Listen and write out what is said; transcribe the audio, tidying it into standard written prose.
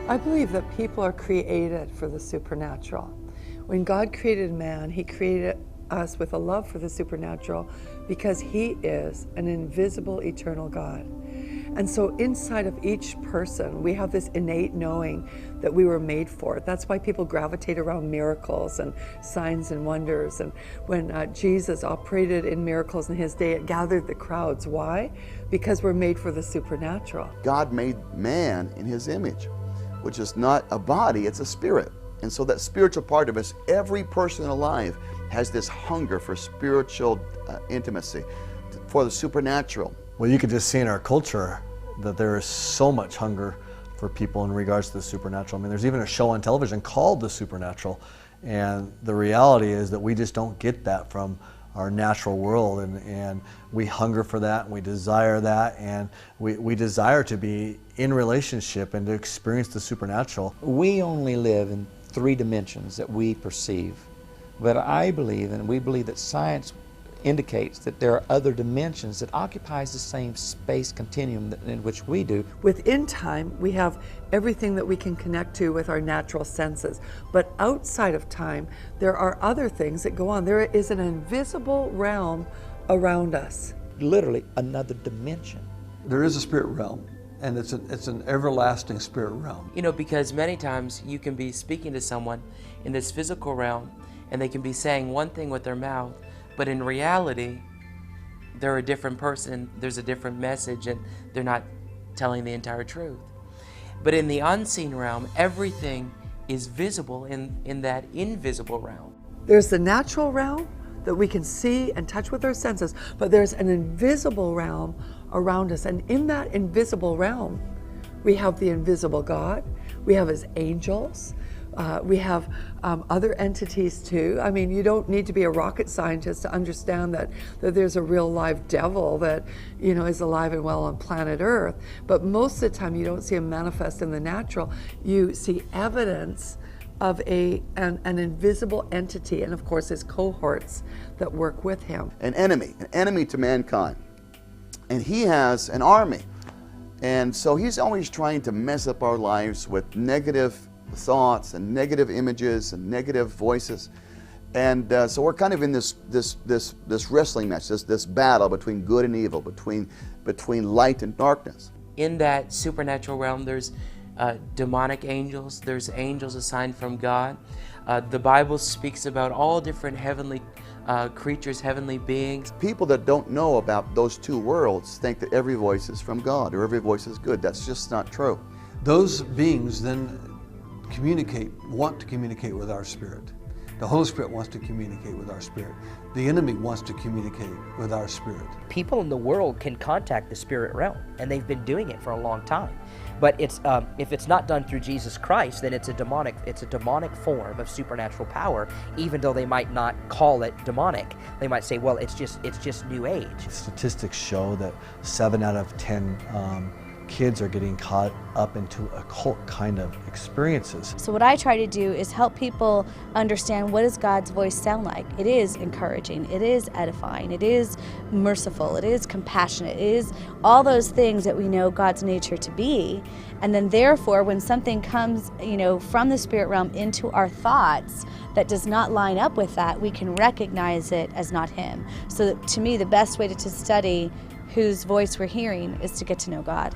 I believe that people are created for the supernatural. When God created man, he created us with a love for the supernatural because he is an invisible, eternal God. And so inside of each person, we have this innate knowing that we were made for it. That's why people gravitate around miracles and signs and wonders. And when Jesus operated in miracles in his day, it gathered the crowds. Why? Because we're made for the supernatural. God made man in his image, which is not a body, it's a spirit. And so that spiritual part of us, every person alive has this hunger for spiritual intimacy, for the supernatural. Well, you could just see in our culture that there is so much hunger for people in regards to the supernatural. I mean, there's even a show on television called The Supernatural, and the reality is that we just don't get that from our natural world, and we hunger for that, and we desire that, and we desire to be in relationship and to experience the supernatural. We only live in 3 dimensions that we perceive, but I believe, and we believe, that science indicates that there are other dimensions that occupies the same space continuum in which we do. Within time, we have everything that we can connect to with our natural senses. But outside of time, there are other things that go on. There is an invisible realm around us. Literally another dimension. There is a spirit realm, and it's an everlasting spirit realm. You know, because many times you can be speaking to someone in this physical realm, and they can be saying one thing with their mouth, but in reality, they're a different person, there's a different message, and they're not telling the entire truth. But in the unseen realm, everything is visible in that invisible realm. There's the natural realm that we can see and touch with our senses, but there's an invisible realm around us. And in that invisible realm, we have the invisible God, we have his angels, we have other entities too. I mean, you don't need to be a rocket scientist to understand that there's a real live devil that, you know, is alive and well on planet Earth. But most of the time you don't see him manifest in the natural. You see evidence of an invisible entity, and of course his cohorts that work with him. An enemy to mankind. And he has an army. And so he's always trying to mess up our lives with negative thoughts and negative images and negative voices, and so we're kind of in this wrestling match, this battle between good and evil, between light and darkness. In that supernatural realm, there's demonic angels, there's angels assigned from God. The Bible speaks about all different heavenly creatures, heavenly beings. People that don't know about those 2 worlds think that every voice is from God or every voice is good. That's just not true. Those beings then want to communicate with our spirit. The Holy Spirit wants to communicate with our spirit. The enemy wants to communicate with our spirit. People in the world can contact the spirit realm, and they've been doing it for a long time. But it's if it's not done through Jesus Christ, then it's a demonic form of supernatural power. Even though they might not call it demonic, they might say, well, it's just New Age. Statistics show that 7 out of 10 kids are getting caught up into occult kind of experiences. So what I try to do is help people understand, what does God's voice sound like? It is encouraging, it is edifying, it is merciful, it is compassionate, it is all those things that we know God's nature to be. And then therefore, when something comes, you know, from the spirit realm into our thoughts that does not line up with that, we can recognize it as not him. So to me, the best way to study whose voice we're hearing is to get to know God.